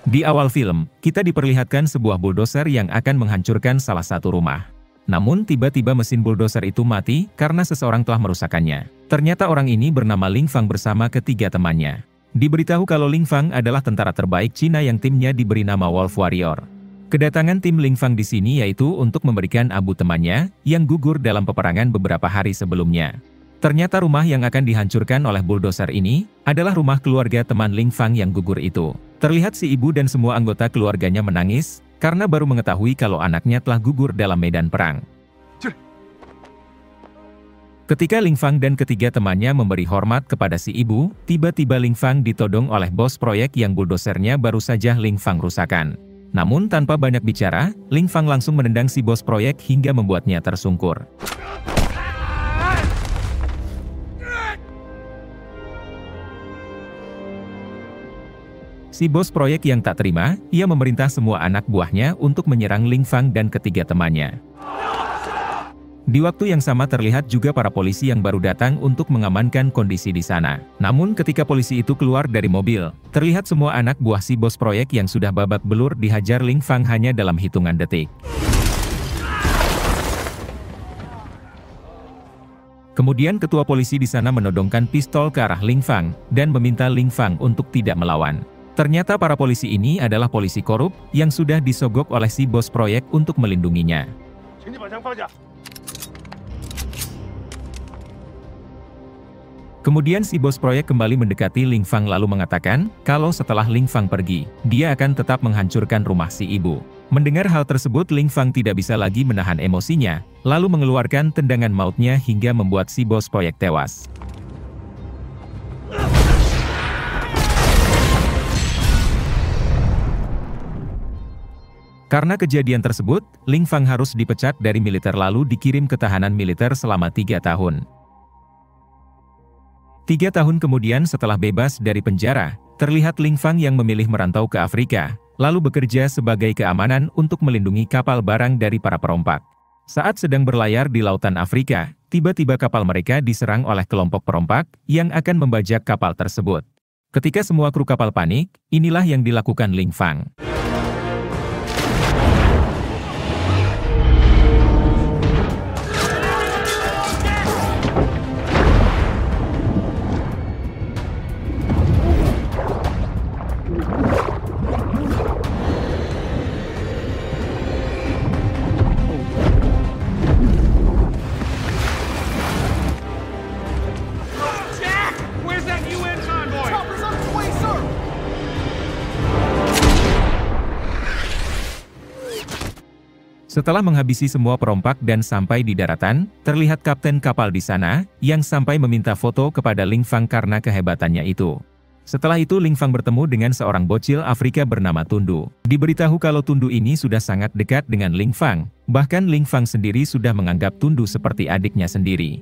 Di awal film, kita diperlihatkan sebuah bulldozer yang akan menghancurkan salah satu rumah. Namun tiba-tiba mesin bulldozer itu mati karena seseorang telah merusakkannya. Ternyata orang ini bernama Ling Fang bersama ketiga temannya. Diberitahu kalau Ling Fang adalah tentara terbaik Cina yang timnya diberi nama Wolf Warrior. Kedatangan tim Ling Fang di sini yaitu untuk memberikan abu temannya yang gugur dalam peperangan beberapa hari sebelumnya. Ternyata rumah yang akan dihancurkan oleh bulldozer ini adalah rumah keluarga teman Ling Fang yang gugur itu. Terlihat si ibu dan semua anggota keluarganya menangis karena baru mengetahui kalau anaknya telah gugur dalam medan perang. Ketika Ling Fang dan ketiga temannya memberi hormat kepada si ibu, tiba-tiba Ling Fang ditodong oleh bos proyek yang buldozernya baru saja Ling Fang rusakkan. Namun tanpa banyak bicara, Ling Fang langsung menendang si bos proyek hingga membuatnya tersungkur. Si bos proyek yang tak terima, ia memerintah semua anak buahnya untuk menyerang Ling Fang dan ketiga temannya. Di waktu yang sama terlihat juga para polisi yang baru datang untuk mengamankan kondisi di sana. Namun ketika polisi itu keluar dari mobil, terlihat semua anak buah si bos proyek yang sudah babak belur dihajar Ling Fang hanya dalam hitungan detik. Kemudian ketua polisi di sana menodongkan pistol ke arah Ling Fang dan meminta Ling Fang untuk tidak melawan. Ternyata para polisi ini adalah polisi korup yang sudah disogok oleh si bos proyek untuk melindunginya. Kemudian si bos proyek kembali mendekati Ling Fang lalu mengatakan kalau setelah Ling Fang pergi, dia akan tetap menghancurkan rumah si ibu. Mendengar hal tersebut, Ling Fang tidak bisa lagi menahan emosinya, lalu mengeluarkan tendangan mautnya hingga membuat si bos proyek tewas. Karena kejadian tersebut, Ling Fang harus dipecat dari militer lalu dikirim ke tahanan militer selama 3 tahun. 3 tahun kemudian setelah bebas dari penjara, terlihat Ling Fang yang memilih merantau ke Afrika, lalu bekerja sebagai keamanan untuk melindungi kapal barang dari para perompak. Saat sedang berlayar di lautan Afrika, tiba-tiba kapal mereka diserang oleh kelompok perompak yang akan membajak kapal tersebut. Ketika semua kru kapal panik, inilah yang dilakukan Ling Fang. Setelah menghabisi semua perompak dan sampai di daratan, terlihat kapten kapal di sana, yang sampai meminta foto kepada Ling Fang karena kehebatannya itu. Setelah itu Ling Fang bertemu dengan seorang bocil Afrika bernama Tundu. Diberitahu kalau Tundu ini sudah sangat dekat dengan Ling Fang, bahkan Ling Fang sendiri sudah menganggap Tundu seperti adiknya sendiri.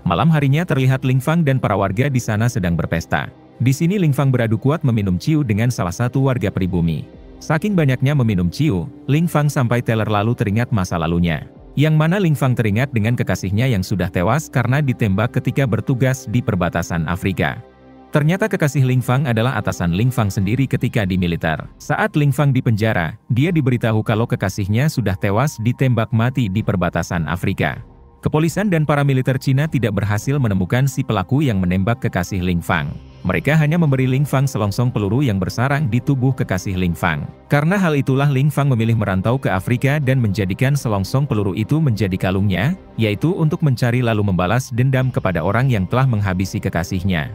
Malam harinya terlihat Ling Fang dan para warga di sana sedang berpesta. Di sini Ling Fang beradu kuat meminum ciu dengan salah satu warga pribumi. Saking banyaknya meminum ciu, Ling Fang sampai teler lalu teringat masa lalunya. Yang mana Ling Fang teringat dengan kekasihnya yang sudah tewas karena ditembak ketika bertugas di perbatasan Afrika. Ternyata kekasih Ling Fang adalah atasan Ling Fang sendiri ketika di militer. Saat Ling Fang di penjara, dia diberitahu kalau kekasihnya sudah tewas ditembak mati di perbatasan Afrika. Kepolisian dan para militer Cina tidak berhasil menemukan si pelaku yang menembak kekasih Ling Fang. Mereka hanya memberi Ling Fang selongsong peluru yang bersarang di tubuh kekasih Ling Fang. Karena hal itulah Ling Fang memilih merantau ke Afrika dan menjadikan selongsong peluru itu menjadi kalungnya, yaitu untuk mencari lalu membalas dendam kepada orang yang telah menghabisi kekasihnya.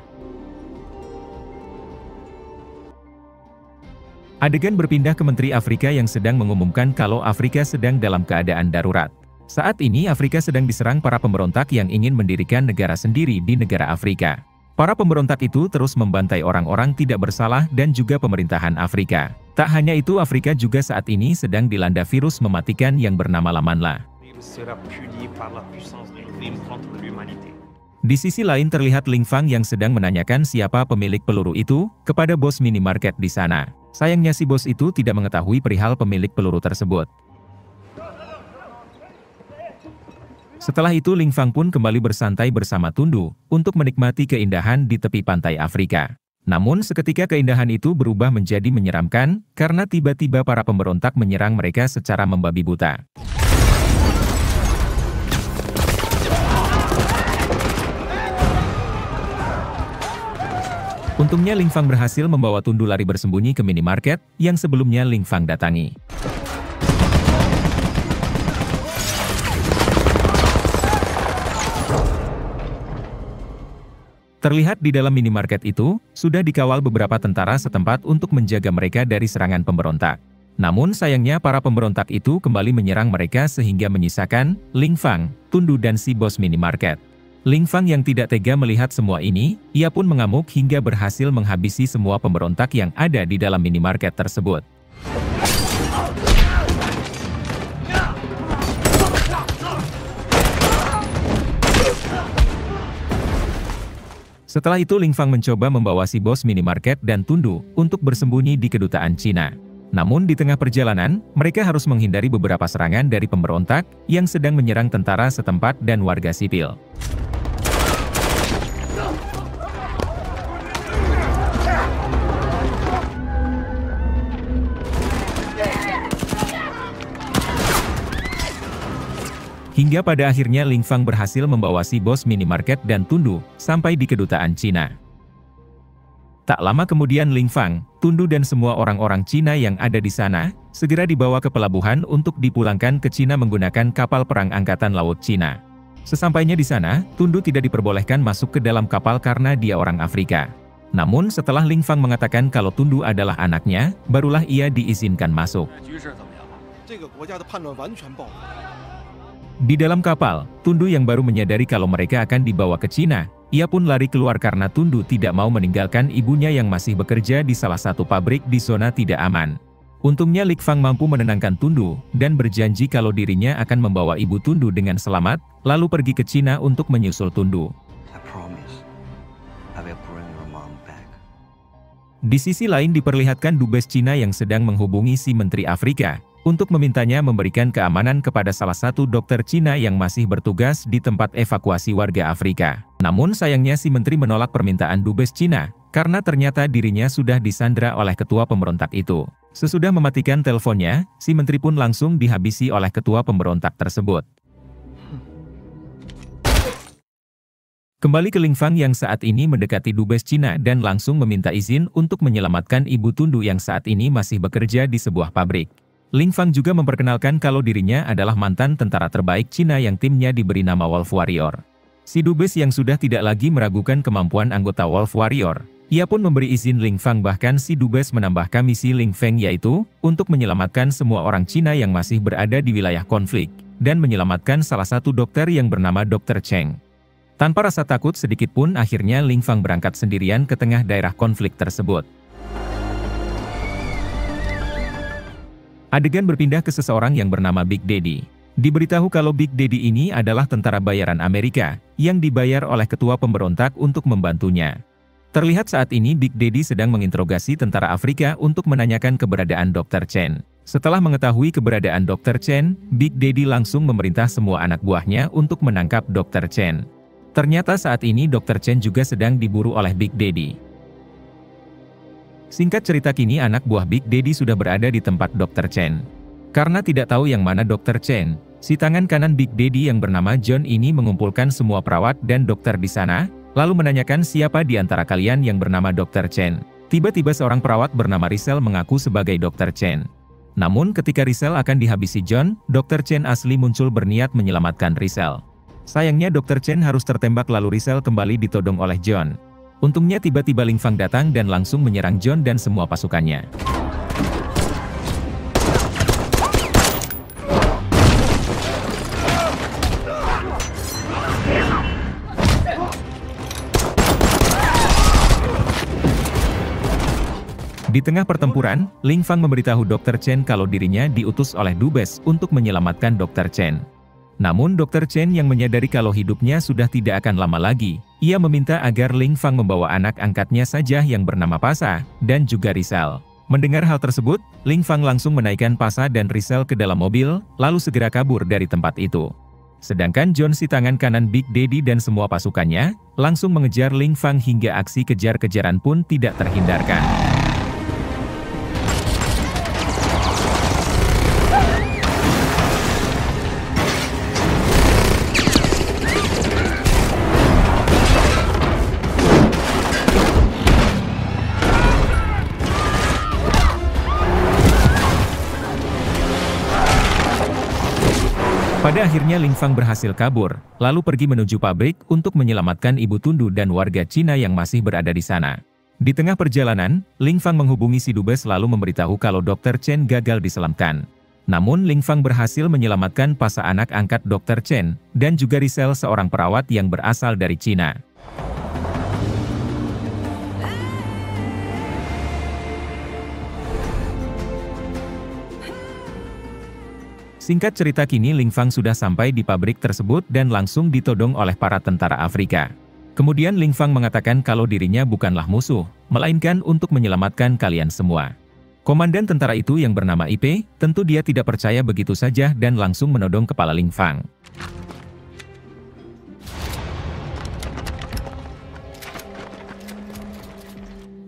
Adegan berpindah ke Menteri Afrika yang sedang mengumumkan kalau Afrika sedang dalam keadaan darurat. Saat ini Afrika sedang diserang para pemberontak yang ingin mendirikan negara sendiri di negara Afrika. Para pemberontak itu terus membantai orang-orang tidak bersalah dan juga pemerintahan Afrika. Tak hanya itu, Afrika juga saat ini sedang dilanda virus mematikan yang bernama Lamanla. Di sisi lain terlihat Ling Fang yang sedang menanyakan siapa pemilik peluru itu kepada bos minimarket di sana. Sayangnya si bos itu tidak mengetahui perihal pemilik peluru tersebut. Setelah itu Ling Fang pun kembali bersantai bersama Tundu untuk menikmati keindahan di tepi pantai Afrika. Namun seketika keindahan itu berubah menjadi menyeramkan, karena tiba-tiba para pemberontak menyerang mereka secara membabi buta. Untungnya Ling Fang berhasil membawa Tundu lari bersembunyi ke minimarket, yang sebelumnya Ling Fang datangi. Terlihat di dalam minimarket itu, sudah dikawal beberapa tentara setempat untuk menjaga mereka dari serangan pemberontak. Namun sayangnya para pemberontak itu kembali menyerang mereka sehingga menyisakan Ling Fang, Tundu dan si bos minimarket. Ling Fang yang tidak tega melihat semua ini, ia pun mengamuk hingga berhasil menghabisi semua pemberontak yang ada di dalam minimarket tersebut. Setelah itu Ling Fang mencoba membawa si bos minimarket dan Tundu untuk bersembunyi di kedutaan Cina. Namun di tengah perjalanan, mereka harus menghindari beberapa serangan dari pemberontak yang sedang menyerang tentara setempat dan warga sipil. Hingga pada akhirnya Ling Fang berhasil membawa si bos minimarket dan Tundu sampai di kedutaan Cina. Tak lama kemudian Ling Fang, Tundu dan semua orang-orang Cina yang ada di sana, segera dibawa ke pelabuhan untuk dipulangkan ke Cina menggunakan kapal perang Angkatan Laut Cina. Sesampainya di sana, Tundu tidak diperbolehkan masuk ke dalam kapal karena dia orang Afrika. Namun setelah Ling Fang mengatakan kalau Tundu adalah anaknya, barulah ia diizinkan masuk. Di dalam kapal, Tundu yang baru menyadari kalau mereka akan dibawa ke Cina, ia pun lari keluar karena Tundu tidak mau meninggalkan ibunya yang masih bekerja di salah satu pabrik di zona tidak aman. Untungnya Ling Fang mampu menenangkan Tundu, dan berjanji kalau dirinya akan membawa ibu Tundu dengan selamat, lalu pergi ke Cina untuk menyusul Tundu. Di sisi lain diperlihatkan dubes Cina yang sedang menghubungi si Menteri Afrika, untuk memintanya memberikan keamanan kepada salah satu dokter Cina yang masih bertugas di tempat evakuasi warga Afrika. Namun sayangnya si menteri menolak permintaan dubes Cina, karena ternyata dirinya sudah disandra oleh ketua pemberontak itu. Sesudah mematikan teleponnya, si menteri pun langsung dihabisi oleh ketua pemberontak tersebut. Kembali ke Ling Fang yang saat ini mendekati dubes Cina dan langsung meminta izin untuk menyelamatkan ibu Tundu yang saat ini masih bekerja di sebuah pabrik. Ling Fang juga memperkenalkan kalau dirinya adalah mantan tentara terbaik Cina yang timnya diberi nama Wolf Warrior. Si dubes yang sudah tidak lagi meragukan kemampuan anggota Wolf Warrior, ia pun memberi izin Ling Fang, bahkan si dubes menambahkan misi Ling Fang yaitu untuk menyelamatkan semua orang Cina yang masih berada di wilayah konflik, dan menyelamatkan salah satu dokter yang bernama Dr. Cheng. Tanpa rasa takut sedikit pun akhirnya Ling Fang berangkat sendirian ke tengah daerah konflik tersebut. Adegan berpindah ke seseorang yang bernama Big Daddy. Diberitahu kalau Big Daddy ini adalah tentara bayaran Amerika, yang dibayar oleh ketua pemberontak untuk membantunya. Terlihat saat ini Big Daddy sedang menginterogasi tentara Afrika untuk menanyakan keberadaan Dr. Chen. Setelah mengetahui keberadaan Dr. Chen, Big Daddy langsung memerintah semua anak buahnya untuk menangkap Dr. Chen. Ternyata saat ini Dr. Chen juga sedang diburu oleh Big Daddy. Singkat cerita kini anak buah Big Daddy sudah berada di tempat Dr. Chen. Karena tidak tahu yang mana Dr. Chen, si tangan kanan Big Daddy yang bernama John ini mengumpulkan semua perawat dan dokter di sana, lalu menanyakan siapa di antara kalian yang bernama Dr. Chen. Tiba-tiba seorang perawat bernama Rizal mengaku sebagai Dr. Chen. Namun ketika Rizal akan dihabisi John, Dr. Chen asli muncul berniat menyelamatkan Rizal. Sayangnya Dr. Chen harus tertembak lalu Rizal kembali ditodong oleh John. Untungnya tiba-tiba Ling Fang datang dan langsung menyerang John dan semua pasukannya. Di tengah pertempuran, Ling Fang memberitahu Dr. Chen kalau dirinya diutus oleh dubes untuk menyelamatkan Dr. Chen. Namun Dr. Chen yang menyadari kalau hidupnya sudah tidak akan lama lagi, ia meminta agar Ling Fang membawa anak angkatnya saja yang bernama Pasa, dan juga Rizal. Mendengar hal tersebut, Ling Fang langsung menaikkan Pasa dan Rizal ke dalam mobil, lalu segera kabur dari tempat itu. Sedangkan John si tangan kanan Big Daddy dan semua pasukannya, langsung mengejar Ling Fang hingga aksi kejar-kejaran pun tidak terhindarkan. Pada akhirnya Ling Fang berhasil kabur, lalu pergi menuju pabrik untuk menyelamatkan ibu Tundu dan warga Cina yang masih berada di sana. Di tengah perjalanan, Ling Fang menghubungi si Dubes lalu memberitahu kalau Dr. Chen gagal diselamatkan. Namun Ling Fang berhasil menyelamatkan pasa anak angkat Dr. Chen, dan juga Rizal seorang perawat yang berasal dari Cina. Singkat cerita kini Ling Fang sudah sampai di pabrik tersebut dan langsung ditodong oleh para tentara Afrika. Kemudian Ling Fang mengatakan kalau dirinya bukanlah musuh, melainkan untuk menyelamatkan kalian semua. Komandan tentara itu yang bernama IP, tentu dia tidak percaya begitu saja dan langsung menodong kepala Ling Fang.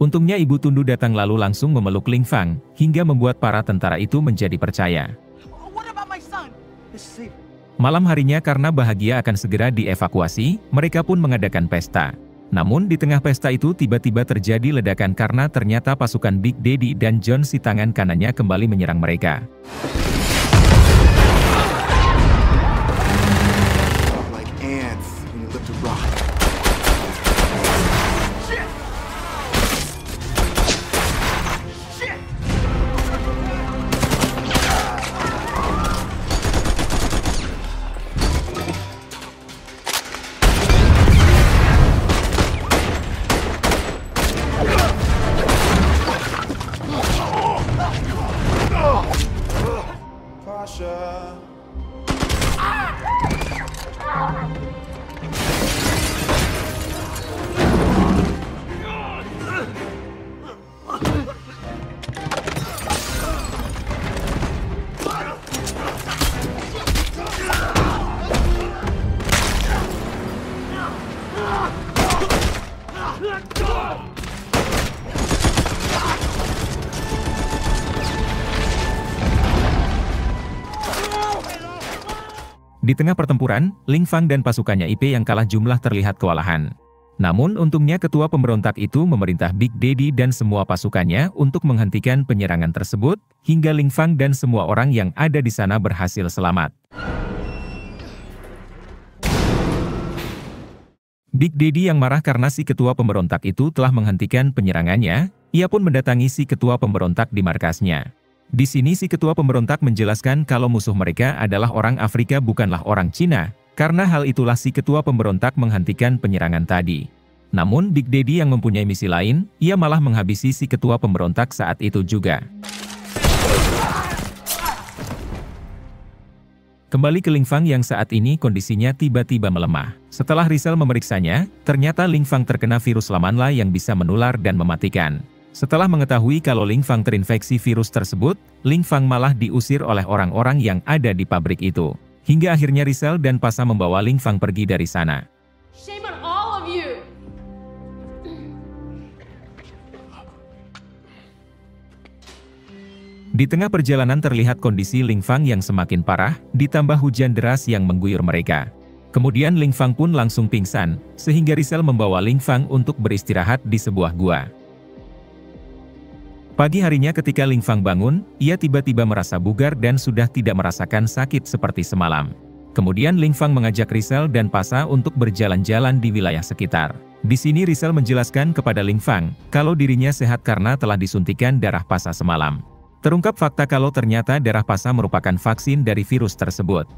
Untungnya Ibu Tundu datang lalu langsung memeluk Ling Fang, hingga membuat para tentara itu menjadi percaya. Malam harinya karena bahagia akan segera dievakuasi, mereka pun mengadakan pesta. Namun di tengah pesta itu tiba-tiba terjadi ledakan karena ternyata pasukan Big Daddy dan John si tangan kanannya kembali menyerang mereka. Di tengah pertempuran, Ling Fang dan pasukannya IP yang kalah jumlah terlihat kewalahan. Namun untungnya ketua pemberontak itu memerintah Big Daddy dan semua pasukannya untuk menghentikan penyerangan tersebut, hingga Ling Fang dan semua orang yang ada di sana berhasil selamat. Big Daddy yang marah karena si ketua pemberontak itu telah menghentikan penyerangannya, ia pun mendatangi si ketua pemberontak di markasnya. Di sini si ketua pemberontak menjelaskan kalau musuh mereka adalah orang Afrika bukanlah orang Cina, karena hal itulah si ketua pemberontak menghentikan penyerangan tadi. Namun Big Daddy yang mempunyai misi lain, ia malah menghabisi si ketua pemberontak saat itu juga. Kembali ke Ling Fang yang saat ini kondisinya tiba-tiba melemah. Setelah Rizal memeriksanya, ternyata Ling Fang terkena virus Lamanla yang bisa menular dan mematikan. Setelah mengetahui kalau Ling Fang terinfeksi virus tersebut, Ling Fang malah diusir oleh orang-orang yang ada di pabrik itu. Hingga akhirnya Rizal dan Pasa membawa Ling Fang pergi dari sana. Shame on all of you. Di tengah perjalanan terlihat kondisi Ling Fang yang semakin parah, ditambah hujan deras yang mengguyur mereka. Kemudian Ling Fang pun langsung pingsan, sehingga Rizal membawa Ling Fang untuk beristirahat di sebuah gua. Pagi harinya ketika Ling Fang bangun, ia tiba-tiba merasa bugar dan sudah tidak merasakan sakit seperti semalam. Kemudian Ling Fang mengajak Rizal dan Pasa untuk berjalan-jalan di wilayah sekitar. Di sini Rizal menjelaskan kepada Ling Fang, kalau dirinya sehat karena telah disuntikan darah Pasa semalam. Terungkap fakta kalau ternyata darah Pasa merupakan vaksin dari virus tersebut.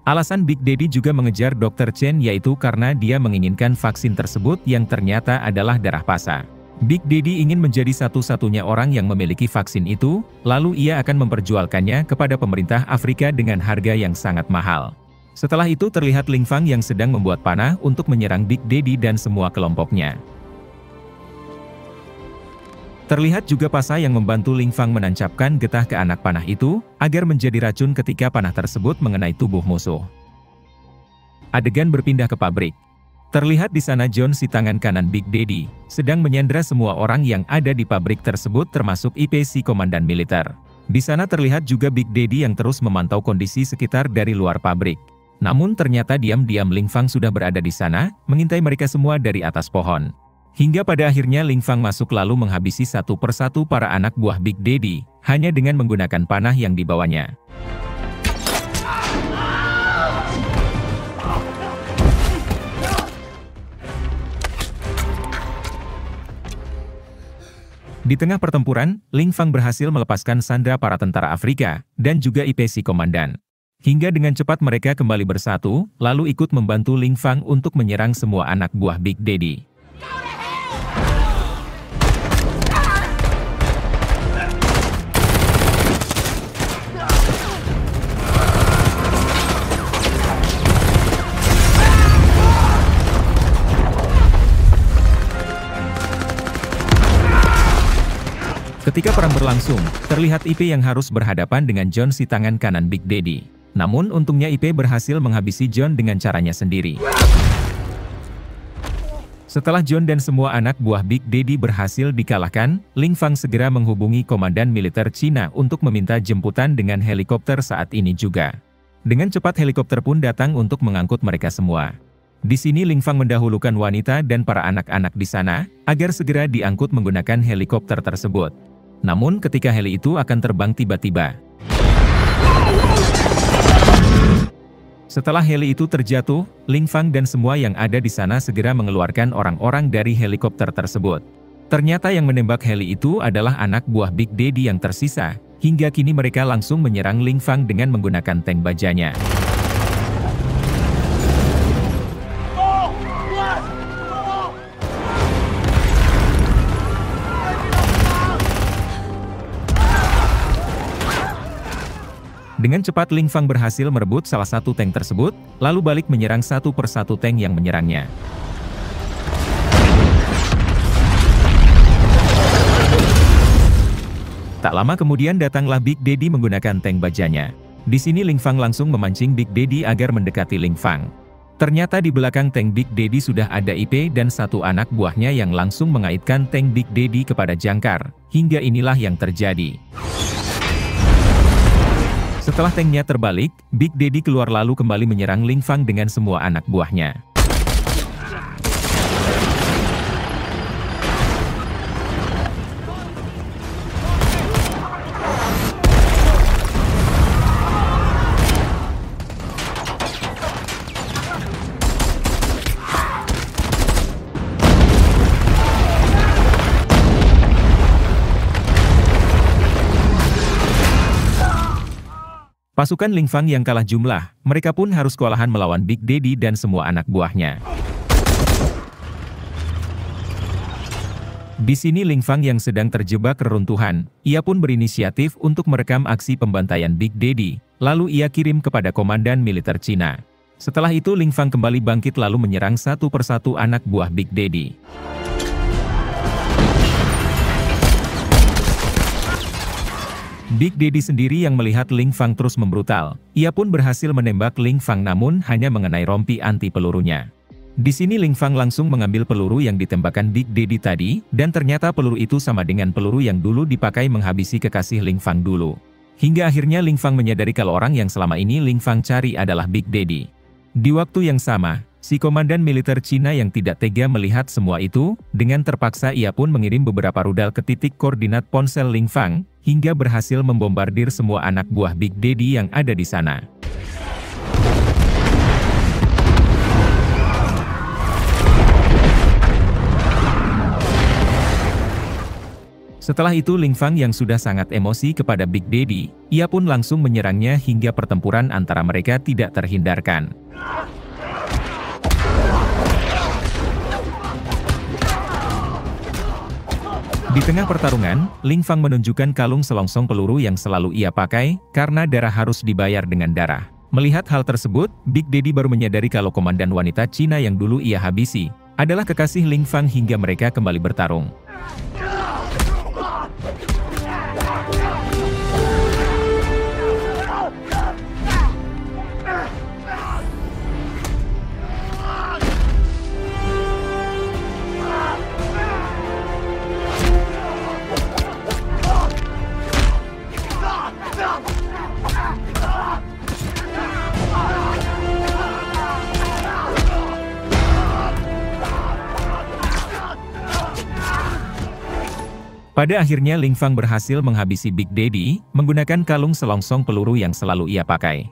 Alasan Big Daddy juga mengejar Dr. Chen yaitu karena dia menginginkan vaksin tersebut yang ternyata adalah darah Pasa. Big Daddy ingin menjadi satu-satunya orang yang memiliki vaksin itu, lalu ia akan memperjualkannya kepada pemerintah Afrika dengan harga yang sangat mahal. Setelah itu terlihat Ling Fang yang sedang membuat panah untuk menyerang Big Daddy dan semua kelompoknya. Terlihat juga Pasa yang membantu Ling Fang menancapkan getah ke anak panah itu, agar menjadi racun ketika panah tersebut mengenai tubuh musuh. Adegan berpindah ke pabrik. Terlihat di sana John si tangan kanan Big Daddy, sedang menyandra semua orang yang ada di pabrik tersebut termasuk IP si komandan militer. Di sana terlihat juga Big Daddy yang terus memantau kondisi sekitar dari luar pabrik. Namun ternyata diam-diam Ling Fang sudah berada di sana, mengintai mereka semua dari atas pohon. Hingga pada akhirnya Ling Fang masuk lalu menghabisi satu persatu para anak buah Big Daddy, hanya dengan menggunakan panah yang dibawanya. Di tengah pertempuran, Ling Fang berhasil melepaskan sandra para tentara Afrika, dan juga IP si komandan. Hingga dengan cepat mereka kembali bersatu, lalu ikut membantu Ling Fang untuk menyerang semua anak buah Big Daddy. Ketika perang berlangsung, terlihat IP yang harus berhadapan dengan John si tangan kanan Big Daddy. Namun untungnya IP berhasil menghabisi John dengan caranya sendiri. Setelah John dan semua anak buah Big Daddy berhasil dikalahkan, Ling Fang segera menghubungi komandan militer Cina untuk meminta jemputan dengan helikopter saat ini juga. Dengan cepat helikopter pun datang untuk mengangkut mereka semua. Di sini Ling Fang mendahulukan wanita dan para anak-anak di sana, agar segera diangkut menggunakan helikopter tersebut. Namun ketika heli itu akan terbang tiba-tiba. Setelah heli itu terjatuh, Ling Fang dan semua yang ada di sana segera mengeluarkan orang-orang dari helikopter tersebut. Ternyata yang menembak heli itu adalah anak buah Big Daddy yang tersisa. Hingga kini mereka langsung menyerang Ling Fang dengan menggunakan tank bajanya. Dengan cepat Ling Fang berhasil merebut salah satu tank tersebut, lalu balik menyerang satu persatu tank yang menyerangnya. Tak lama kemudian datanglah Big Daddy menggunakan tank bajanya. Di sini Ling Fang langsung memancing Big Daddy agar mendekati Ling Fang. Ternyata di belakang tank Big Daddy sudah ada IP dan satu anak buahnya yang langsung mengaitkan tank Big Daddy kepada jangkar. Hingga inilah yang terjadi. Setelah tanknya terbalik, Big Daddy keluar lalu kembali menyerang Ling Fang dengan semua anak buahnya. Pasukan Ling Fang yang kalah jumlah, mereka pun harus kewalahan melawan Big Daddy dan semua anak buahnya. Di sini Ling Fang yang sedang terjebak reruntuhan, ia pun berinisiatif untuk merekam aksi pembantaian Big Daddy, lalu ia kirim kepada komandan militer Cina. Setelah itu Ling Fang kembali bangkit lalu menyerang satu persatu anak buah Big Daddy. Big Daddy sendiri yang melihat Ling Fang terus membrutal, ia pun berhasil menembak Ling Fang namun hanya mengenai rompi anti pelurunya. Di sini Ling Fang langsung mengambil peluru yang ditembakkan Big Daddy tadi, dan ternyata peluru itu sama dengan peluru yang dulu dipakai menghabisi kekasih Ling Fang dulu. Hingga akhirnya Ling Fang menyadari kalau orang yang selama ini Ling Fang cari adalah Big Daddy. Di waktu yang sama, si komandan militer Cina yang tidak tega melihat semua itu, dengan terpaksa ia pun mengirim beberapa rudal ke titik koordinat ponsel Ling Fang, hingga berhasil membombardir semua anak buah Big Daddy yang ada di sana. Setelah itu Ling Fang yang sudah sangat emosi kepada Big Daddy, ia pun langsung menyerangnya hingga pertempuran antara mereka tidak terhindarkan. Di tengah pertarungan, Ling Fang menunjukkan kalung selongsong peluru yang selalu ia pakai, karena darah harus dibayar dengan darah. Melihat hal tersebut, Big Daddy baru menyadari kalau komandan wanita Cina yang dulu ia habisi, adalah kekasih Ling Fang hingga mereka kembali bertarung. Pada akhirnya Ling Fang berhasil menghabisi Big Daddy, menggunakan kalung selongsong peluru yang selalu ia pakai.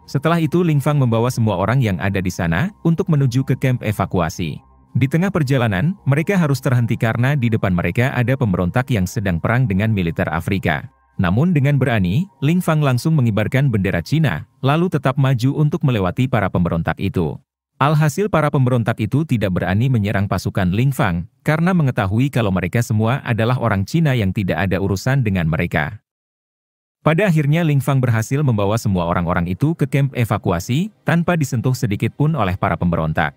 Setelah itu Ling Fang membawa semua orang yang ada di sana, untuk menuju ke kamp evakuasi. Di tengah perjalanan, mereka harus terhenti karena di depan mereka ada pemberontak yang sedang perang dengan militer Afrika. Namun dengan berani, Ling Fang langsung mengibarkan bendera Cina, lalu tetap maju untuk melewati para pemberontak itu. Alhasil para pemberontak itu tidak berani menyerang pasukan Ling Fang, karena mengetahui kalau mereka semua adalah orang Cina yang tidak ada urusan dengan mereka. Pada akhirnya Ling Fang berhasil membawa semua orang-orang itu ke kamp evakuasi, tanpa disentuh sedikit pun oleh para pemberontak.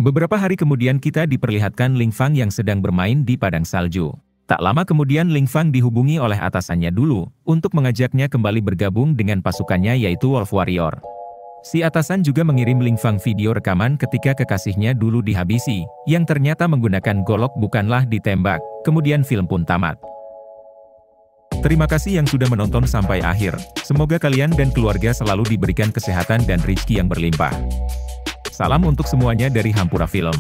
Beberapa hari kemudian kita diperlihatkan Ling Fang yang sedang bermain di padang salju. Tak lama kemudian Ling Fang dihubungi oleh atasannya dulu, untuk mengajaknya kembali bergabung dengan pasukannya yaitu Wolf Warrior. Si atasan juga mengirim Ling Fang video rekaman ketika kekasihnya dulu dihabisi, yang ternyata menggunakan golok bukanlah ditembak, kemudian film pun tamat. Terima kasih yang sudah menonton sampai akhir, semoga kalian dan keluarga selalu diberikan kesehatan dan rezeki yang berlimpah. Salam untuk semuanya dari Hampura Film.